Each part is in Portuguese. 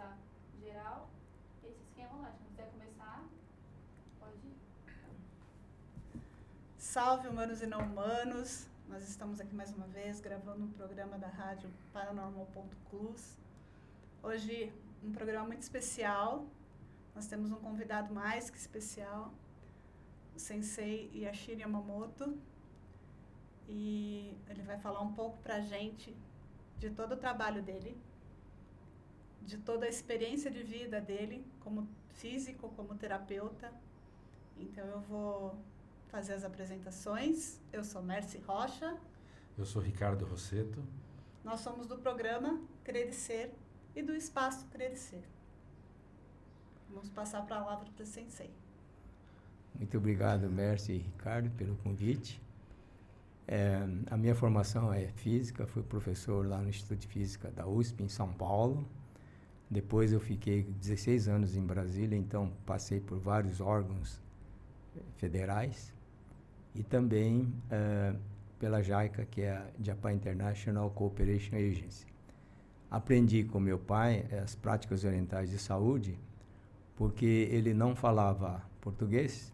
conversar geral, e aí vocês quem é volante. Se quiser começar, pode ir. Salve, humanos e não humanos. Nós estamos aqui mais uma vez gravando um programa da rádio Paranormal.clus. Hoje, um programa muito especial. Nós temos um convidado mais que especial, o Sensei Yashiro Yamamoto. E ele vai falar um pouco pra gente de todo o trabalho dele, de toda a experiência de vida dele, como físico, como terapeuta. Então eu vou fazer as apresentações. Eu sou Mercy Rocha. Eu sou Ricardo Rosseto. Nós somos do programa Crer e Ser e do Espaço Crer e Ser. Vamos passar a palavra para o Sensei. Muito obrigado, Mercy e Ricardo, pelo convite. A minha formação é física, fui professor lá no Instituto de Física da USP, em São Paulo. Depois eu fiquei 16 anos em Brasília, então passei por vários órgãos federais. E também pela JICA, que é a Japan International Cooperation Agency. Aprendi com meu pai as práticas orientais de saúde, porque ele não falava português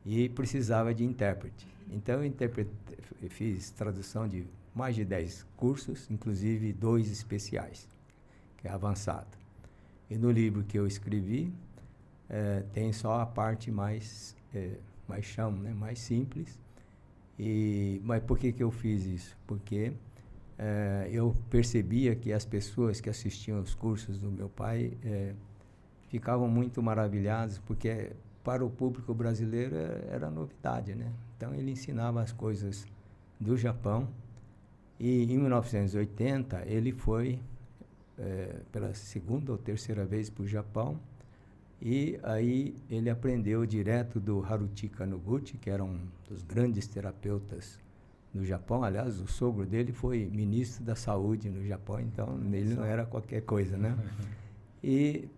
e precisava de intérprete. Então, eu fiz tradução de mais de 10 cursos, inclusive 2 especiais, que é avançado. E no livro que eu escrevi, tem só a parte mais chamo, né, mais simples. Mas por que eu fiz isso? Porque eu percebia que as pessoas que assistiam os cursos do meu pai ficavam muito maravilhadas, porque para o público brasileiro era novidade, né? Então ele ensinava as coisas do Japão, e em 1980 ele foi pela segunda ou terceira vez para o Japão, e aí ele aprendeu direto do Haruchi Kaneguchi, que era um dos grandes terapeutas do Japão. Aliás, o sogro dele foi ministro da saúde no Japão, então ele não era qualquer coisa, né? E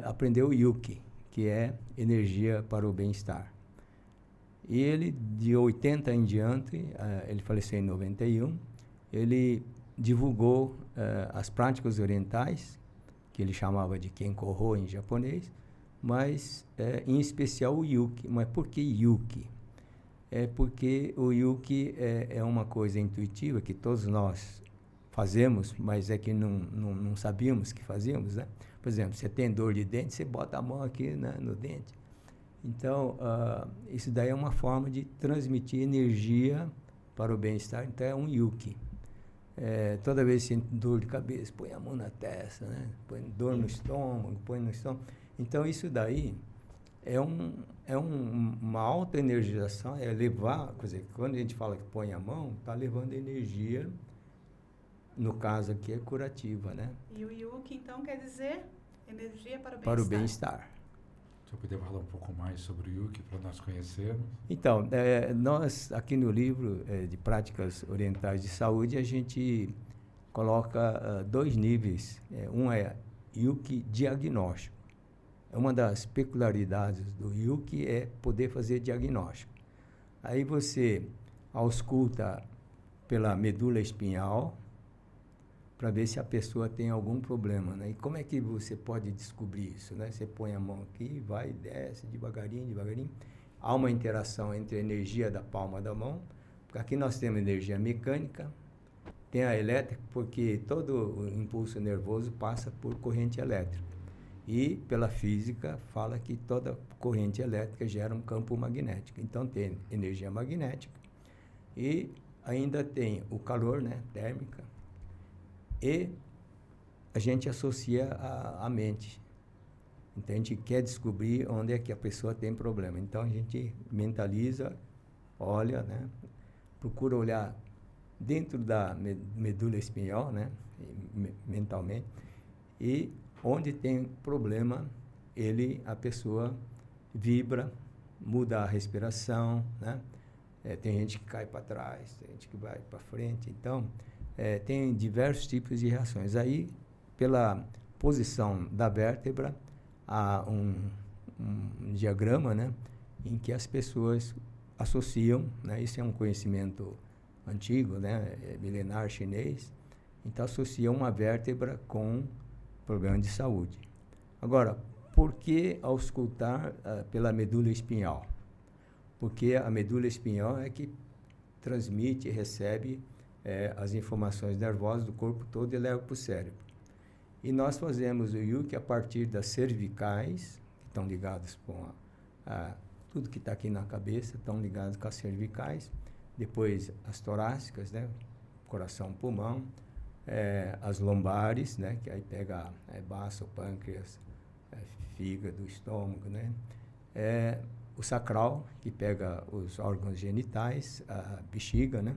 aprendeu o Yuki, que é energia para o bem-estar. E ele, de 80 em diante, ele faleceu em 91, ele divulgou as práticas orientais, que ele chamava de Kenko-ho em japonês, mas em especial o Yuki. Mas por que Yuki? É porque o Yuki é uma coisa intuitiva que todos nós fazemos, mas é que não sabíamos que fazíamos, né? Por exemplo, você tem dor de dente, você bota a mão aqui, né, no dente. Então, isso daí é uma forma de transmitir energia para o bem-estar. Então, é um Yuki. Toda vez que você tem dor de cabeça, põe a mão na testa, né? Põe dor no estômago, põe no estômago. Então, isso daí é uma auto-energização, é levar, quer dizer, quando a gente fala que põe a mão, está levando energia, no caso aqui é curativa, né? E o Yuki, então, quer dizer energia para o bem-estar. Para o bem-estar. Você poderia falar um pouco mais sobre o Yuki para nós conhecermos? Então, nós aqui no livro de Práticas Orientais de Saúde, a gente coloca 2 níveis. Um é Yuki diagnóstico. Uma das peculiaridades do Yuki é poder fazer diagnóstico. Aí você ausculta pela medula espinhal para ver se a pessoa tem algum problema, né? E como é que você pode descobrir isso, né? Você põe a mão aqui, vai e desce devagarinho, devagarinho. Há uma interação entre a energia da palma da mão, porque aqui nós temos energia mecânica, tem a elétrica, porque todo o impulso nervoso passa por corrente elétrica. E pela física fala que toda corrente elétrica gera um campo magnético. Então tem energia magnética e ainda tem o calor, né, térmica, e a gente associa a mente. Então a gente quer descobrir onde é que a pessoa tem problema. Então a gente mentaliza, olha, né, procura olhar dentro da medula espinhal, né, mentalmente, e onde tem problema, a pessoa vibra, muda a respiração, né? Tem gente que cai para trás, tem gente que vai para frente. Então, tem diversos tipos de reações. Aí, pela posição da vértebra, há um diagrama, né, em que as pessoas associam, né? Isso é um conhecimento antigo, né, milenar chinês. Então, associam uma vértebra com problema de saúde. Agora, por que auscultar pela medula espinhal? Porque a medula espinhal é que transmite e recebe as informações nervosas do corpo todo e leva para o cérebro. E nós fazemos o Yuki a partir das cervicais, que estão ligadas com tudo que está aqui na cabeça, estão ligados com as cervicais, depois as torácicas, né? Coração, pulmão, as lombares, né? Que aí pega baço, pâncreas, fígado, estômago, né? O sacral, que pega os órgãos genitais, a bexiga, né?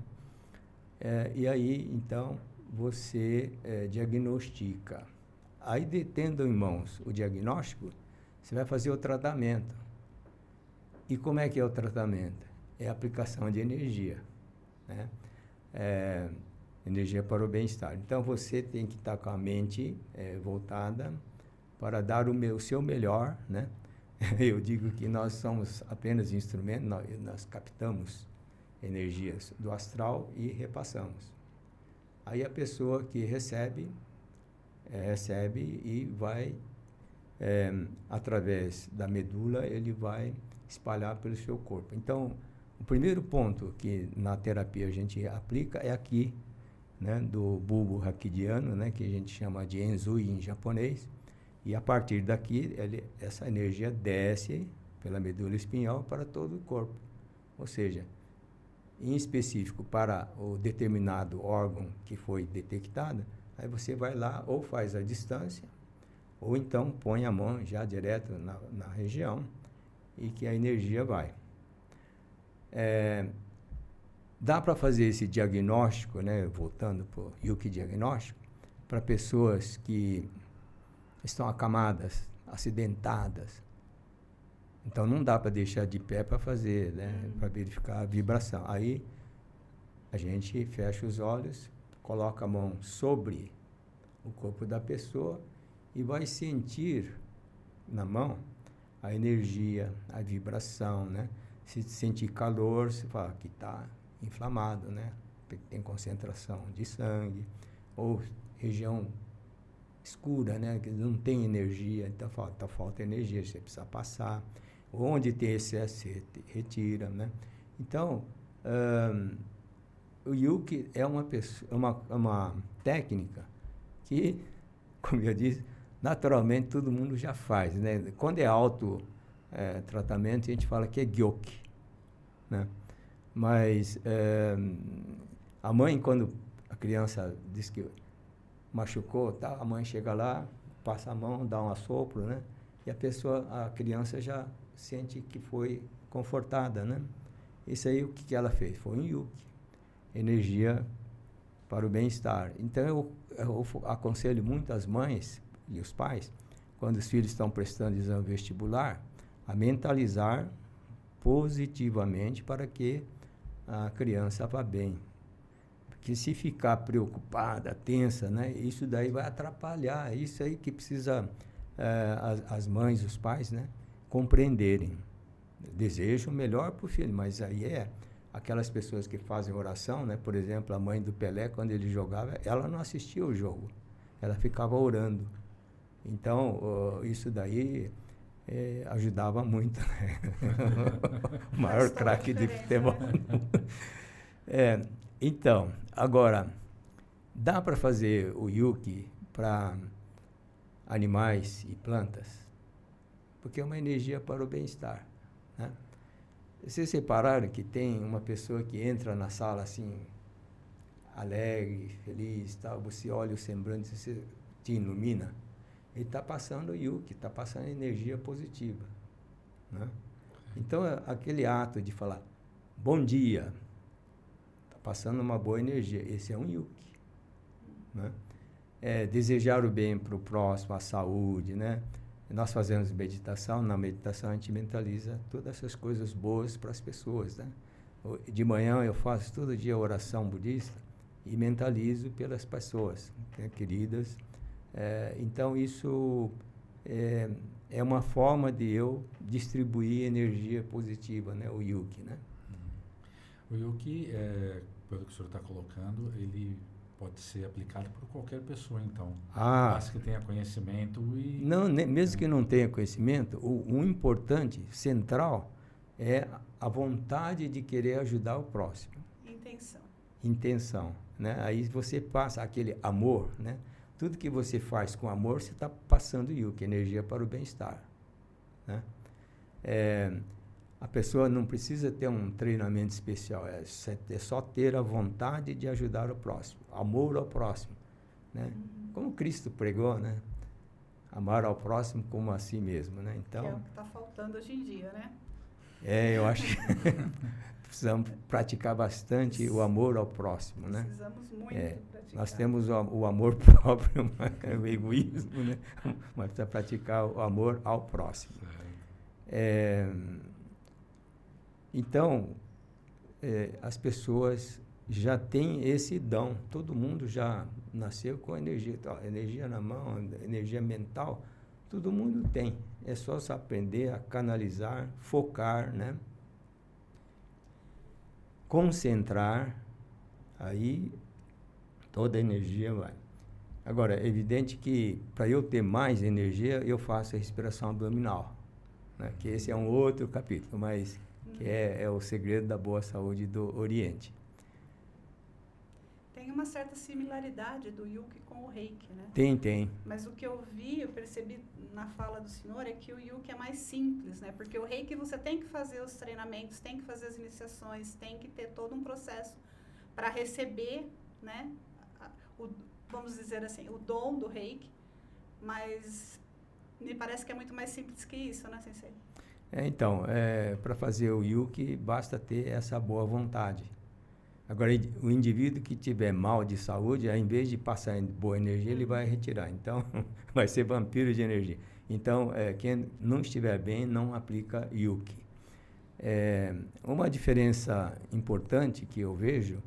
E aí, então, você diagnostica. Aí, tendo em mãos o diagnóstico, você vai fazer o tratamento. E como é que é o tratamento? É a aplicação de energia, né? Energia para o bem-estar. Então, você tem que estar com a mente voltada para dar o seu melhor, né? Eu digo que nós somos apenas instrumentos, nós captamos energias do astral e repassamos. Aí a pessoa que recebe e vai, através da medula, ele vai espalhar pelo seu corpo. Então, o primeiro ponto que na terapia a gente aplica é aqui, né, do bulbo raquidiano, né, que a gente chama de enzui em japonês, e a partir daqui essa energia desce pela medula espinhal para todo o corpo. Ou seja, em específico para o determinado órgão que foi detectado, aí você vai lá ou faz a distância, ou então põe a mão já direto na região e que a energia vai. Dá para fazer esse diagnóstico, né, voltando para o Yuki diagnóstico, para pessoas que estão acamadas, acidentadas. Então, não dá para deixar de pé para fazer, né, para verificar a vibração. Aí, a gente fecha os olhos, coloca a mão sobre o corpo da pessoa e vai sentir na mão a energia, a vibração, né? Se sentir calor, você fala que está inflamado, né? Tem concentração de sangue, ou região escura, né? Que não tem energia, então falta energia, você precisa passar. Onde tem excesso, você retira, né? Então, o Yuki é uma técnica que, como eu disse, naturalmente todo mundo já faz, né? Quando é tratamento, a gente fala que é Gyoki, né? Mas a mãe, quando a criança diz que machucou, tá, a mãe chega lá, passa a mão, dá um assopro, né? E a criança já sente que foi confortada, né? Isso aí, o que ela fez? Foi um Yuki, energia para o bem-estar. Então, eu aconselho muito as mães e os pais, quando os filhos estão prestando exame vestibular, a mentalizar positivamente para que a criança vá bem. Porque se ficar preocupada, tensa, né, isso daí vai atrapalhar. Isso aí que precisa as mães, os pais, né, compreenderem. Desejam o melhor para o filho, mas aí aquelas pessoas que fazem oração, né, por exemplo, a mãe do Pelé, quando ele jogava, ela não assistia o jogo, ela ficava orando. Então, isso daí ajudava muito, né? O maior craque de futebol. Então, agora, dá para fazer o Yuki para animais e plantas? Porque é uma energia para o bem-estar, né? Vocês repararam que tem uma pessoa que entra na sala assim, alegre, feliz, tal, você olha o semblante, você te ilumina? Ele está passando o Yuki, está passando energia positiva, né? Então, aquele ato de falar, bom dia, está passando uma boa energia, esse é um Yuki, né? Desejar o bem para o próximo, a saúde, né? Nós fazemos meditação, na meditação a gente mentaliza todas essas coisas boas para as pessoas, né? De manhã eu faço todo dia oração budista e mentalizo pelas pessoas, né, queridas. Então, isso é uma forma de eu distribuir energia positiva, né? O Yuki, né? O Yuki, pelo que o senhor está colocando, ele pode ser aplicado por qualquer pessoa, então. Ah, Basta que tenha conhecimento e... não, mesmo que não tenha conhecimento, o importante, central, é a vontade de querer ajudar o próximo. Intenção. Intenção, né? Aí você passa aquele amor, né? Tudo que você faz com amor, você está passando Yuki, energia para o bem-estar, né? A pessoa não precisa ter um treinamento especial, é só ter a vontade de ajudar o próximo, amor ao próximo, né? Como Cristo pregou, né? Amar ao próximo como a si mesmo, né? Então, Que é o que está faltando hoje em dia, né? eu acho que precisamos praticar bastante o amor ao próximo, né? Precisamos muito praticar. Nós temos o amor próprio, o egoísmo, né? Mas precisa praticar o amor ao próximo. Então, as pessoas já têm esse dom. Todo mundo já nasceu com energia na mão, energia mental. Todo mundo tem. É só se aprender a canalizar, focar, né? Concentrar, aí toda a energia vai. Agora, é evidente que para eu ter mais energia, eu faço a respiração abdominal, né? Que esse é um outro capítulo, mas que é o segredo da boa saúde do Oriente. Tem uma certa similaridade do Yuki com o Reiki, né? Tem. Mas o que eu percebi na fala do senhor é que o Yuki é mais simples, né? Porque o Reiki você tem que fazer os treinamentos, tem que fazer as iniciações, tem que ter todo um processo para receber, né? Vamos dizer assim, o dom do Reiki, mas me parece que é muito mais simples que isso, né, Sensei? Então, para fazer o Yuki, basta ter essa boa vontade. Agora, o indivíduo que tiver mal de saúde, ao invés de passar boa energia, ele vai retirar. Então, vai ser vampiro de energia. Então, quem não estiver bem, não aplica Yuki. Uma diferença importante que eu vejo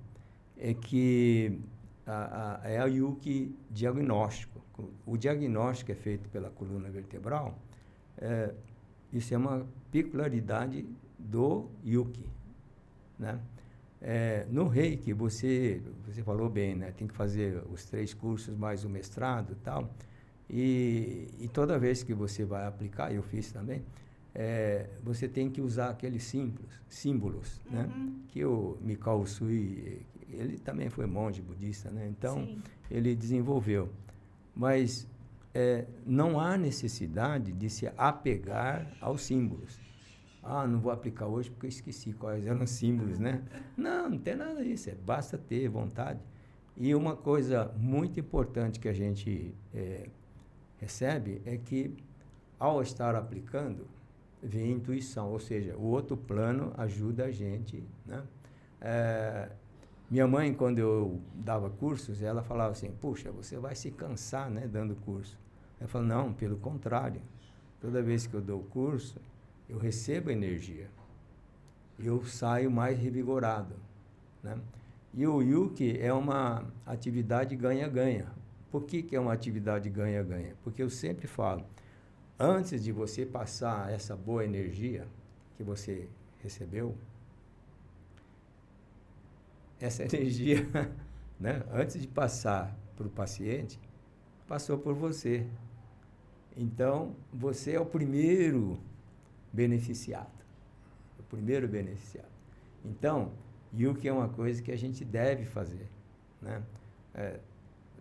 é que é o Yuki diagnóstico. O diagnóstico é feito pela coluna vertebral. Isso é uma peculiaridade do Yuki, né? No Reiki, você falou bem, né? Tem que fazer os 3 cursos mais o mestrado e tal. E toda vez que você vai aplicar, eu fiz também, você tem que usar aqueles símbolos, né? Que o Mikao Usui, ele também foi monge budista, né? Então, Sim. Ele desenvolveu. Mas não há necessidade de se apegar aos símbolos. Não vou aplicar hoje porque eu esqueci quais eram os símbolos, né? Não tem nada disso, basta ter vontade. E uma coisa muito importante que a gente recebe é que, ao estar aplicando, vem intuição, ou seja, o outro plano ajuda a gente, né? Minha mãe, quando eu dava cursos, ela falava assim, puxa, você vai se cansar, né, dando curso. Eu falo, não, pelo contrário. Toda vez que eu dou o curso, eu recebo energia. Eu saio mais revigorado, né? E o Yuki é uma atividade ganha-ganha. Por que é uma atividade ganha-ganha? Porque eu sempre falo, antes de você passar essa boa energia que você recebeu, essa energia, né, antes de passar para o paciente, passou por você. Então, você é o primeiro beneficiado. O primeiro beneficiado. Então, Yuki é uma coisa que a gente deve fazer, né?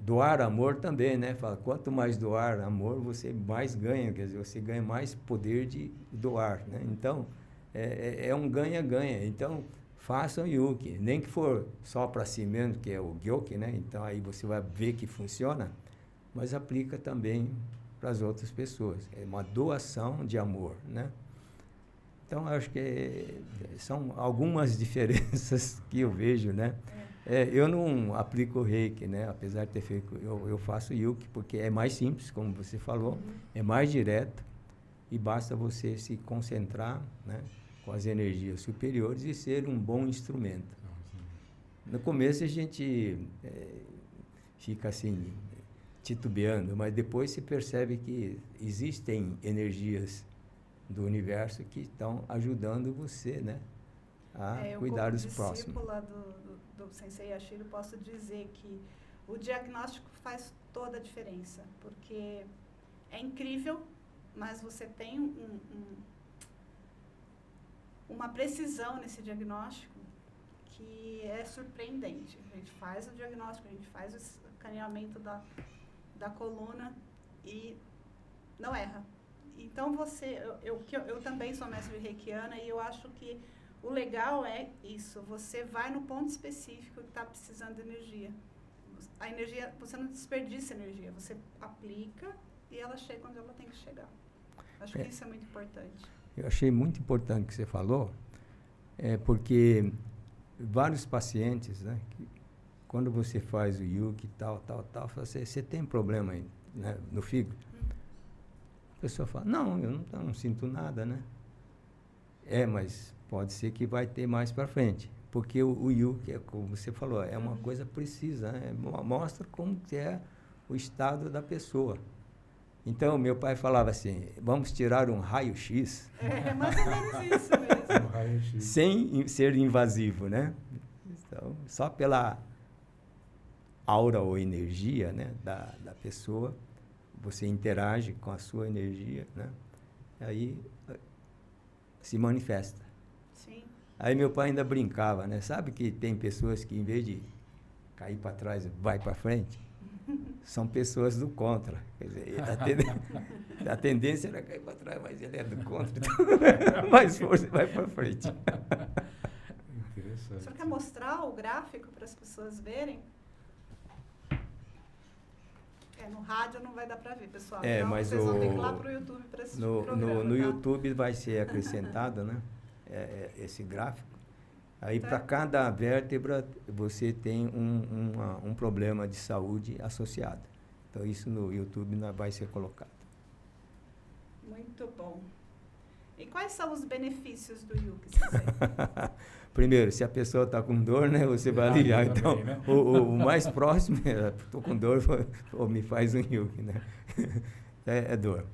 Doar amor também, né? Fala, quanto mais doar amor, você mais ganha, quer dizer, você ganha mais poder de doar, né? Então, é um ganha-ganha. Então, façam Yuki, nem que for só para si mesmo, que é o Gyoki, né? Então, aí você vai ver que funciona, mas aplica também para as outras pessoas. É uma doação de amor, né? Então, acho que são algumas diferenças que eu vejo, né? Eu não aplico o Reiki, né? Apesar de ter feito, eu faço Yuki, porque é mais simples, como você falou, é mais direto e basta você se concentrar, né, com as energias superiores e ser um bom instrumento. No começo a gente fica assim, titubeando, mas depois se percebe que existem energias do universo que estão ajudando você, né, a cuidar dos próximos. Como discípula do Sensei Yashiro, posso dizer que o diagnóstico faz toda a diferença, porque é incrível, mas você tem uma precisão nesse diagnóstico que é surpreendente. A gente faz o diagnóstico, a gente faz o escaneamento da coluna e não erra. Então, eu também sou mestre reikiana e eu acho que o legal é isso, você vai no ponto específico que está precisando de energia. A energia, você não desperdiça energia, você aplica e ela chega onde ela tem que chegar. Acho que isso é muito importante. Eu achei muito importante o que você falou, porque vários pacientes, né, quando você faz o Yuki, tal, você tem problema aí, né, no fígado? A pessoa fala, não, eu não sinto nada, né? Mas pode ser que vai ter mais para frente, porque o Yuki, como você falou, é uma coisa precisa, né? Mostra como que é o estado da pessoa. Então, meu pai falava assim, vamos tirar um raio-x. Mais ou menos isso mesmo. Um raio-x. Sem ser invasivo, né? Então, só pela aura ou energia, né, da pessoa, você interage com a sua energia, né? Aí se manifesta. Sim. Aí meu pai ainda brincava, né? Sabe que tem pessoas que, em vez de cair para trás, vai para frente? São pessoas do contra. Quer dizer, a tendência era cair para trás, mas ele é do contra. Então, mais força, vai para frente. Interessante. O senhor quer mostrar o gráfico para as pessoas verem? No rádio não vai dar para ver, pessoal. Então, mas vocês vão ter que ir lá para o YouTube para assistir o programa. No YouTube vai ser acrescentado, né, esse gráfico. Aí, para cada vértebra, você tem um problema de saúde associado. Então, isso no YouTube vai ser colocado. Muito bom. E quais são os benefícios do Yuki? Primeiro, se a pessoa está com dor, né, você vai aliviar. Então, também, né? o mais próximo é, estou com dor, ou me faz um Yuki, né? É dor.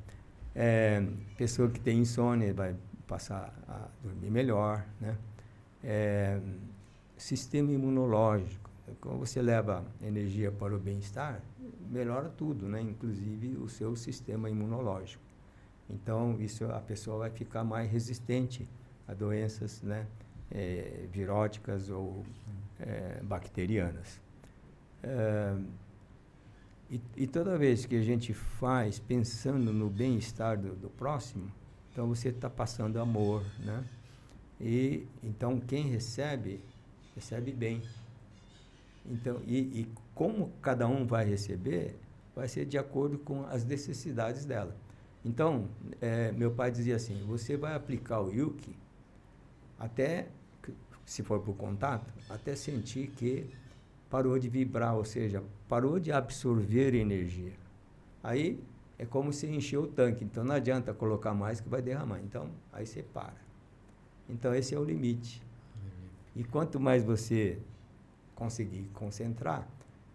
Pessoa que tem insônia vai passar a dormir melhor, né? Sistema imunológico. Quando você leva energia para o bem-estar, melhora tudo, né? Inclusive o seu sistema imunológico. Então, a pessoa vai ficar mais resistente a doenças, né, viróticas ou bacterianas. E toda vez que a gente faz pensando no bem-estar do próximo, então você está passando amor, né? E então quem recebe bem. Então, e como cada um vai receber, vai ser de acordo com as necessidades dela. Então, meu pai dizia assim, você vai aplicar o Yuki até, se for por contato, até sentir que parou de vibrar, ou seja, parou de absorver energia. Aí é como se encheu o tanque, então não adianta colocar mais que vai derramar. Então, aí você para. Então, esse é o limite. E quanto mais você conseguir concentrar,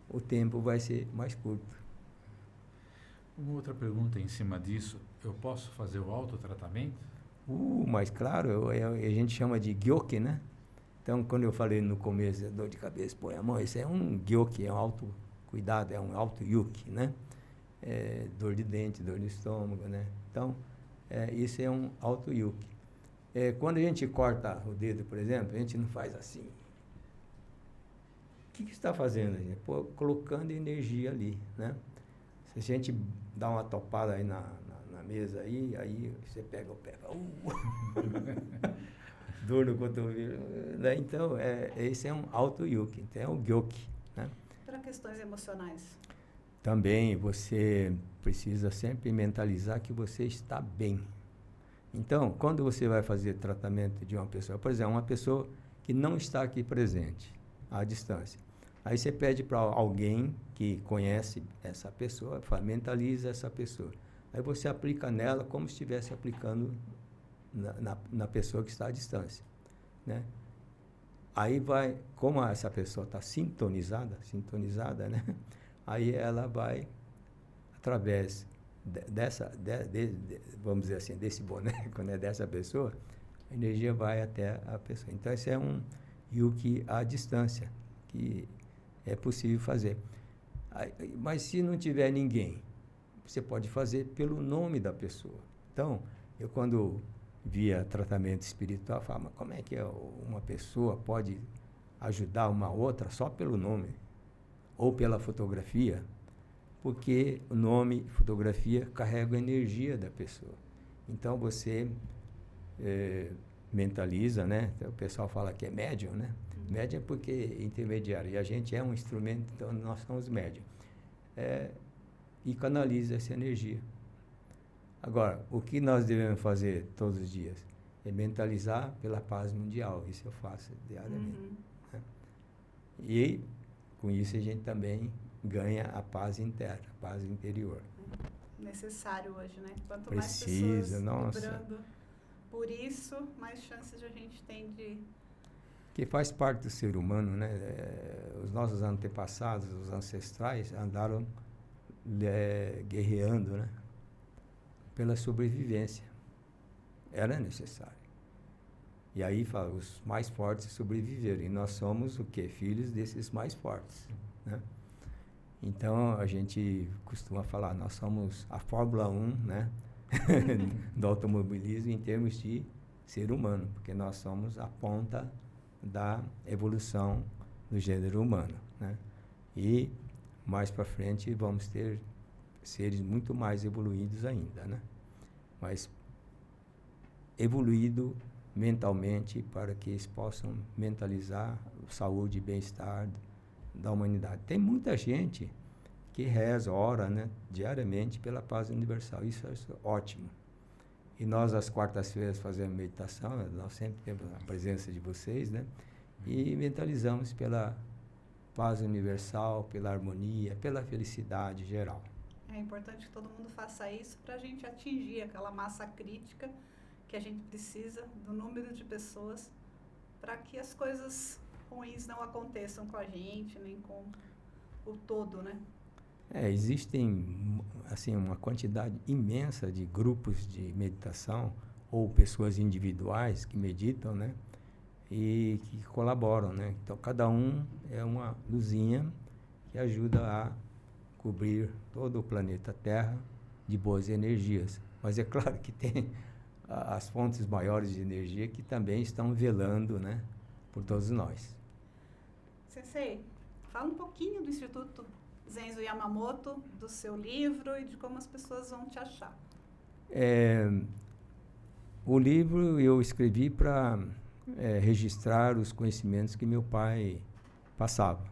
o tempo vai ser mais curto. Uma outra pergunta em cima disso, eu posso fazer o autotratamento? Mas claro, a gente chama de gyoki, né? Então, quando eu falei no começo, dor de cabeça, põe a mão, isso é um gyoki, é um autocuidado, é um auto-yuki, né? Dor de dente, dor de estômago, né? Então, isso é um auto-yuki. Quando a gente corta o dedo, por exemplo, a gente não faz assim. O que está fazendo, gente? Colocando energia ali, né? Se a gente dá uma topada aí na mesa, aí você pega o pé, dor no cotovelo, né? Então, esse é um auto-yuki, então é um gyoki, né? Para questões emocionais. Também você precisa sempre mentalizar que você está bem. Então, quando você vai fazer tratamento de uma pessoa, por exemplo, uma pessoa que não está aqui presente, à distância, aí você pede para alguém que conhece essa pessoa, mentaliza essa pessoa. Aí você aplica nela como se estivesse aplicando na pessoa que está à distância, né? Aí vai, como essa pessoa está sintonizada, né? Aí ela vai, através vamos dizer assim, desse boneco, né? Dessa pessoa, a energia vai até a pessoa. Então, esse é um yuki à distância, que é possível fazer. Mas se não tiver ninguém, você pode fazer pelo nome da pessoa. Então, eu quando via tratamento espiritual, falava, mas como é que uma pessoa pode ajudar uma outra só pelo nome? Ou pela fotografia? Porque o nome e fotografia carregam a energia da pessoa. Então, você mentaliza, né? O pessoal fala que é médium, né? Médium é porque é intermediário. E a gente é um instrumento, então nós somos médium. E canaliza essa energia. Agora, o que nós devemos fazer todos os dias? É mentalizar pela paz mundial. Isso eu faço diariamente. Né? E, com isso, a gente também ganha a paz interna, a paz interior. Necessário hoje, né? Quanto Precisa, mais pessoas nossa. vibrando por isso, mais chances a gente tem de... Que faz parte do ser humano, né? Os nossos antepassados, os ancestrais, andaram guerreando, né? Pela sobrevivência. Era necessário. E aí, os mais fortes sobreviveram. E nós somos o quê? Filhos desses mais fortes, né? Então, a gente costuma falar, nós somos a Fórmula 1, né? Do automobilismo em termos de ser humano, porque nós somos a ponta da evolução do gênero humano, né? E mais para frente vamos ter seres muito mais evoluídos ainda, né? Mas evoluído mentalmente para que eles possam mentalizar a saúde e bem-estar da humanidade. Tem muita gente que reza, ora, né, diariamente pela paz universal. Isso é ótimo. E nós, às quartas-feiras, fazemos meditação, nós sempre temos a presença de vocês, né? E mentalizamos pela paz universal, pela harmonia, pela felicidade geral. É importante que todo mundo faça isso para a gente atingir aquela massa crítica que a gente precisa, do número de pessoas, para que as coisas ruins não aconteçam com a gente, nem com o todo, né? Existem, assim, uma quantidade imensa de grupos de meditação ou pessoas individuais que meditam, né? E que colaboram, né? Então, cada um é uma luzinha que ajuda a cobrir todo o planeta Terra de boas energias. Mas é claro que tem as fontes maiores de energia que também estão velando, né, por todos nós. Sensei, fala um pouquinho do Instituto Zenzo Yamamoto, do seu livro e de como as pessoas vão te achar. O livro eu escrevi para registrar os conhecimentos que meu pai passava.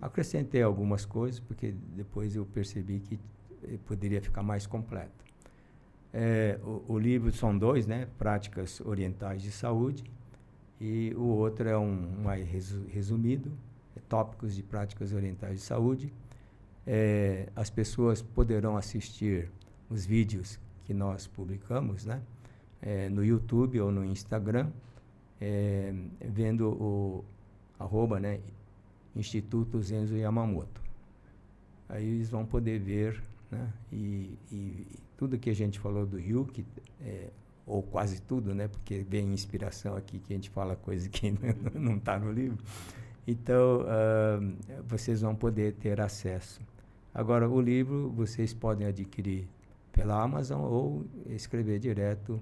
Acrescentei algumas coisas, porque depois eu percebi que poderia ficar mais completo. O livro são dois, né? Práticas Orientais de Saúde, e o outro é mais resumido, Tópicos de Práticas Orientais de Saúde. As pessoas poderão assistir os vídeos que nós publicamos, né? No YouTube ou no Instagram, vendo o @ né? Instituto Zenzo Yamamoto. Aí eles vão poder ver, né? E tudo que a gente falou do Ryuki, ou quase tudo, né? Porque vem inspiração aqui que a gente fala coisa que não está no livro. Então, vocês vão poder ter acesso. Agora, o livro vocês podem adquirir pela Amazon ou escrever direto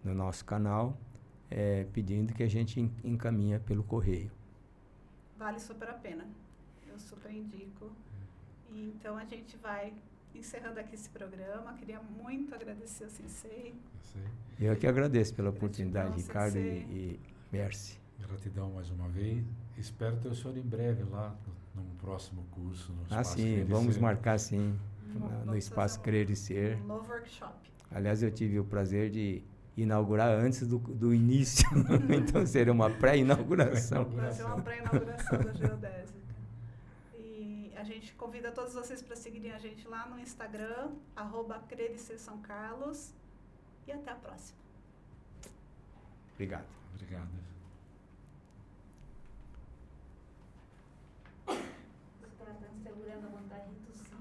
no nosso canal, pedindo que a gente encaminha pelo correio. Vale super a pena. Eu super indico. E então, a gente vai encerrando aqui esse programa. Queria muito agradecer ao Sensei. Eu que agradeço pela oportunidade, Gratidão, Ricardo Sensei. e Merci. Gratidão mais uma vez. Espero ter o senhor em breve lá no próximo curso. No Espaço Sim, Crer e vamos Ser. marcar sim, Vamos no Espaço fazer Crer e Ser. um novo workshop. Aliás, eu tive o prazer de inaugurar antes do início, então seria uma pré-inauguração. Fazer uma pré-inauguração da Geodésica. E a gente convida todos vocês para seguirem a gente lá no Instagram, @CrerESerSãoCarlos. E até a próxima. Obrigado. Obrigado. Os tratando segurando a vontade de tossir.